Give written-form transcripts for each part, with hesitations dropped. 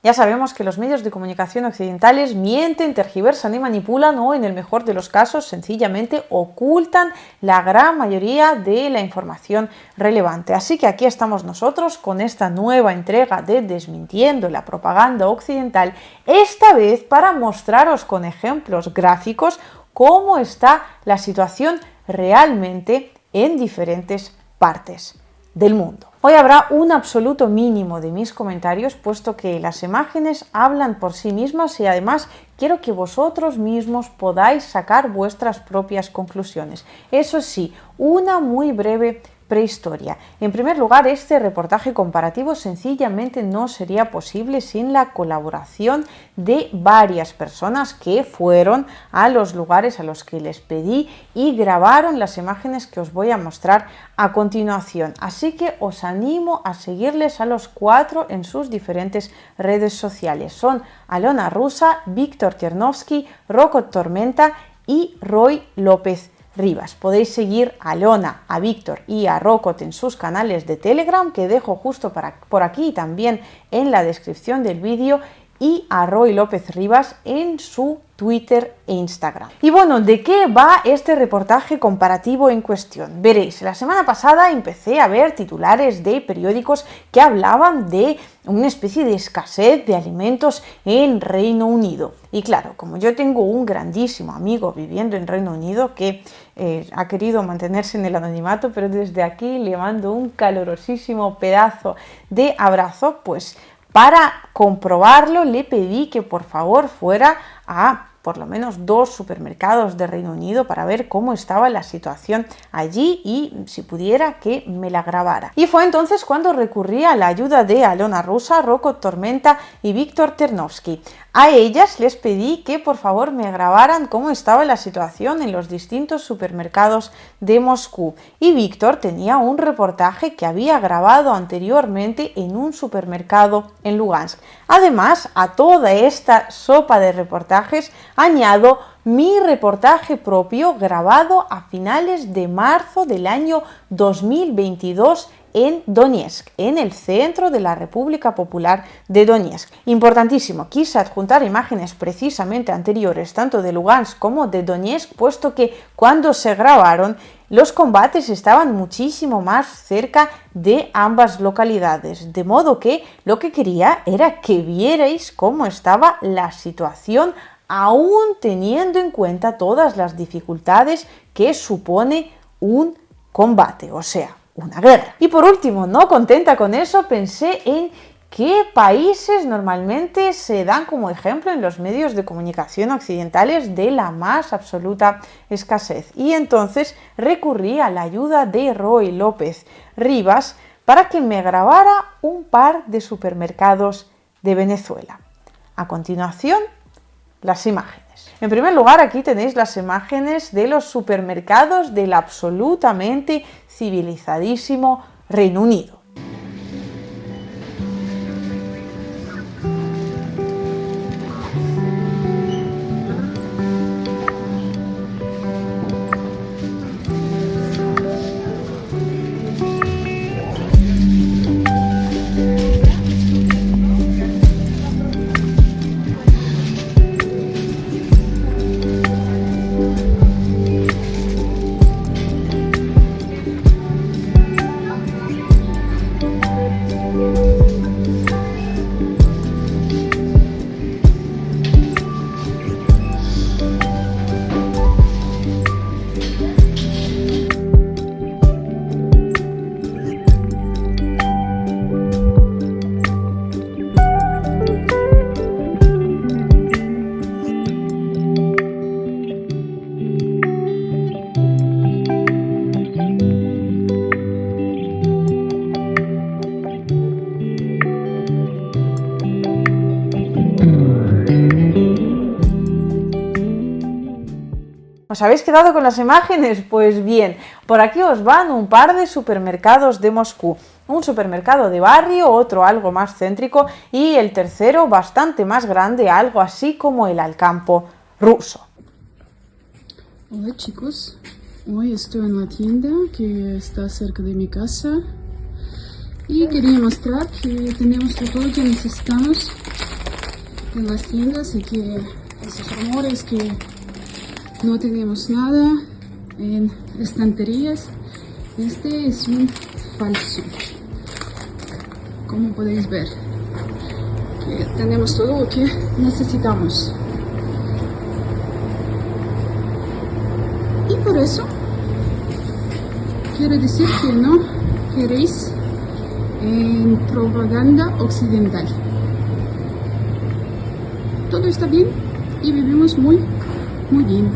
Ya sabemos que los medios de comunicación occidentales mienten, tergiversan y manipulan o, en el mejor de los casos, sencillamente ocultan la gran mayoría de la información relevante. Así que aquí estamos nosotros con esta nueva entrega de Desmintiendo la propaganda occidental, esta vez para mostraros con ejemplos gráficos cómo está la situación realmente en diferentes partes del mundo. Hoy habrá un absoluto mínimo de mis comentarios, puesto que las imágenes hablan por sí mismas y además quiero que vosotros mismos podáis sacar vuestras propias conclusiones. Eso sí, una muy breve prehistoria. En primer lugar, este reportaje comparativo sencillamente no sería posible sin la colaboración de varias personas que fueron a los lugares a los que les pedí y grabaron las imágenes que os voy a mostrar a continuación. Así que os animo a seguirles a los 4 en sus diferentes redes sociales. Son Alona Rusa, Víctor Ternovsky, Rocco Tormenta y Roy López Rivas. Podéis seguir a Alona, a Víctor y a Rocco en sus canales de Telegram, que dejo justo por aquí también en la descripción del vídeo, y a Roy López Rivas en su Twitter e Instagram. Y bueno, ¿de qué va este reportaje comparativo en cuestión? Veréis, la semana pasada empecé a ver titulares de periódicos que hablaban de una especie de escasez de alimentos en Reino Unido. Y claro, como yo tengo un grandísimo amigo viviendo en Reino Unido que ha querido mantenerse en el anonimato, pero desde aquí le mando un calurosísimo pedazo de abrazo, pues para comprobarlo le pedí que por favor fuera a por lo menos 2 supermercados de Reino Unido para ver cómo estaba la situación allí y si pudiera que me la grabara. Y fue entonces cuando recurrí a la ayuda de Alona Rusa, Rocco Tormenta y Víctor Ternovsky. A ellas les pedí que por favor me grabaran cómo estaba la situación en los distintos supermercados de Moscú. Y Víctor tenía un reportaje que había grabado anteriormente en un supermercado en Lugansk. Además, a toda esta sopa de reportajes añado mi reportaje propio grabado a finales de marzo del año 2022 en Donetsk, en el centro de la República Popular de Donetsk. Importantísimo, quise adjuntar imágenes precisamente anteriores, tanto de Lugansk como de Donetsk, puesto que cuando se grabaron, los combates estaban muchísimo más cerca de ambas localidades, de modo que lo que quería era que vierais cómo estaba la situación, aún teniendo en cuenta todas las dificultades que supone un combate, o sea, una guerra. Y por último, no contenta con eso, pensé en qué países normalmente se dan como ejemplo en los medios de comunicación occidentales de la más absoluta escasez. Y entonces recurrí a la ayuda de Roy López Rivas para que me grabara un par de supermercados de Venezuela. A continuación, las imágenes. En primer lugar, aquí tenéis las imágenes de los supermercados del absolutamente civilizadísimo Reino Unido. ¿Os habéis quedado con las imágenes? Pues bien, por aquí os van un par de supermercados de Moscú. Un supermercado de barrio, otro algo más céntrico y el tercero bastante más grande, algo así como el Alcampo ruso. Hola chicos, hoy estoy en la tienda que está cerca de mi casa y quería mostrar que tenemos todo lo que necesitamos en las tiendas y que esos rumores que no tenemos nada en estanterías, este es un falso. Como podéis ver, que tenemos todo lo que necesitamos. Y por eso quiero decir que no queréis en propaganda occidental. Todo está bien y vivimos muy bien.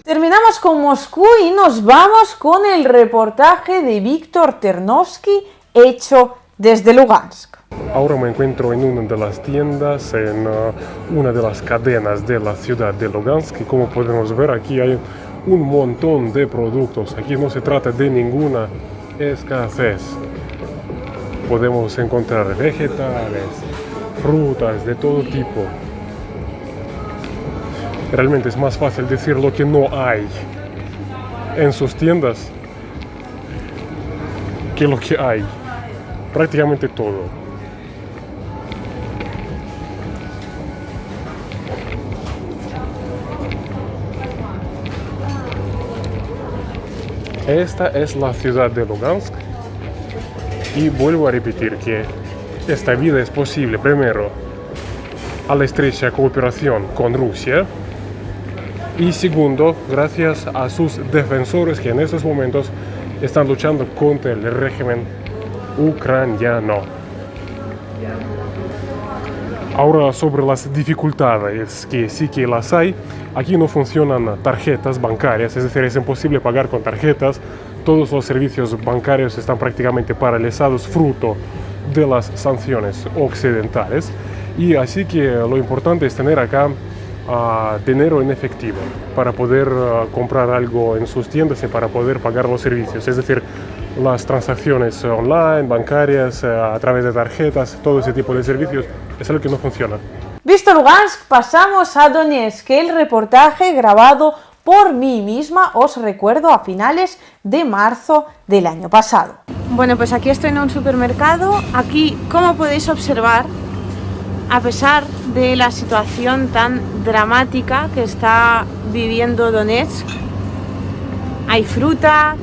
Terminamos con Moscú y nos vamos con el reportaje de Víctor Ternovsky hecho desde Lugansk. Ahora me encuentro en una de las tiendas, en una de las cadenas de la ciudad de Lugansk, y como podemos ver aquí hay un montón de productos. Aquí no se trata de ninguna escasez. Podemos encontrar vegetales, frutas de todo tipo. Realmente es más fácil decir lo que no hay en sus tiendas que lo que hay. Prácticamente todo. Esta es la ciudad de Lugansk y vuelvo a repetir que esta vida es posible primero a la estrecha cooperación con Rusia y segundo gracias a sus defensores que en estos momentos están luchando contra el régimen ucraniano. Ahora sobre las dificultades que sí que las hay, aquí no funcionan tarjetas bancarias, es decir, es imposible pagar con tarjetas, todos los servicios bancarios están prácticamente paralizados fruto de las sanciones occidentales y así que lo importante es tener acá dinero en efectivo para poder comprar algo en sus tiendas y para poder pagar los servicios, es decir, las transacciones online, bancarias, a través de tarjetas, todo ese tipo de servicios es algo que no funciona. Visto Lugansk, pasamos a Donetsk, el reportaje grabado por mí misma, os recuerdo, a finales de marzo del año pasado. Bueno, pues aquí estoy en un supermercado. Aquí, como podéis observar, a pesar de la situación tan dramática que está viviendo Donetsk, hay fruta,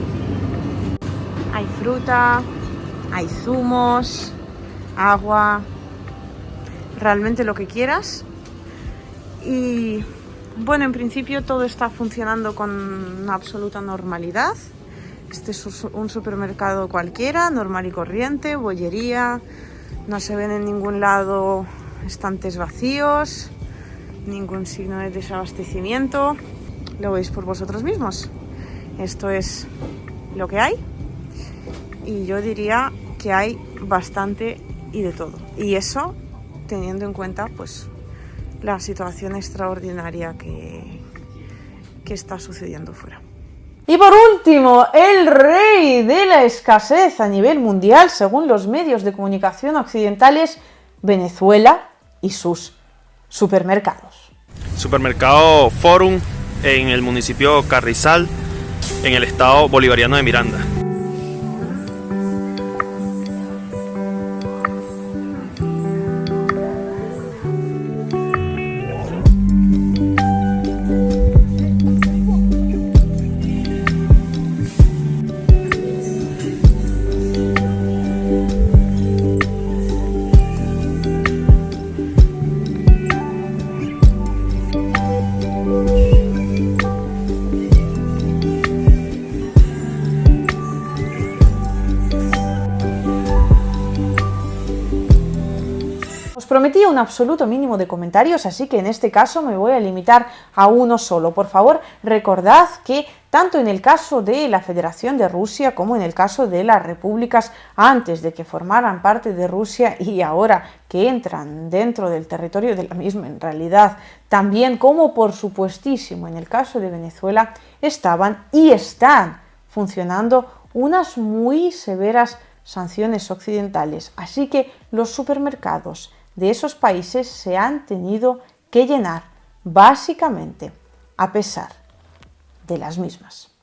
hay zumos, agua, realmente lo que quieras. Y bueno, en principio todo está funcionando con una absoluta normalidad. Este es un supermercado cualquiera, normal y corriente, bollería. No se ven en ningún lado estantes vacíos, ningún signo de desabastecimiento. Lo veis por vosotros mismos. Esto es lo que hay. Y yo diría que hay bastante y de todo. Y eso teniendo en cuenta pues la situación extraordinaria que está sucediendo fuera. Y por último, el rey de la escasez a nivel mundial, según los medios de comunicación occidentales, Venezuela y sus supermercados. Supermercado Forum en el municipio Carrizal, en el estado bolivariano de Miranda. Prometí un absoluto mínimo de comentarios, así que en este caso me voy a limitar a uno solo. Por favor, recordad que tanto en el caso de la Federación de Rusia como en el caso de las repúblicas antes de que formaran parte de Rusia y ahora que entran dentro del territorio de la misma en realidad, también como por supuestísimo en el caso de Venezuela, estaban y están funcionando unas muy severas sanciones occidentales. Así que los supermercados de esos países se han tenido que llenar, básicamente, a pesar de las mismas.